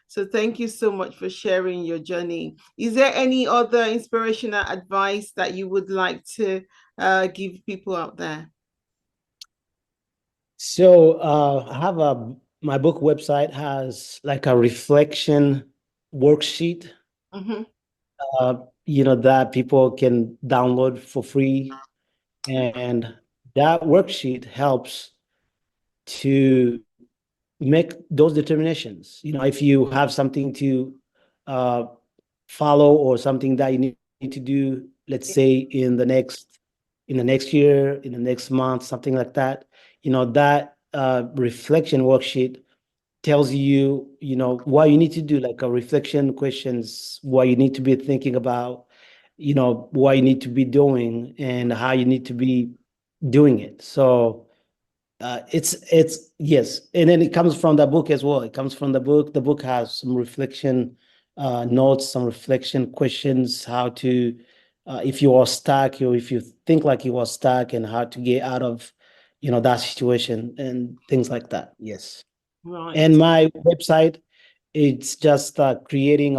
So thank you so much for sharing your journey. Is there any other inspirational advice that you would like to give people out there? So I have my book website has like a reflection worksheet, Mm-hmm. uh, that people can download for free. And that worksheet helps to make those determinations. If you have something to uh, follow or something that you need to do, let's say in the next year, in the next month, something like that, that reflection worksheet tells you, what you need to do, like a reflection questions, what you need to be thinking about, what you need to be doing and how you need to be doing it. So it's yes, and then it comes from the book as well. It comes from the book. The book has some reflection notes, some reflection questions, how to if you are stuck or if you think like you are stuck, and how to get out of that situation and things like that. Yes. Right. And my website, it's just creating a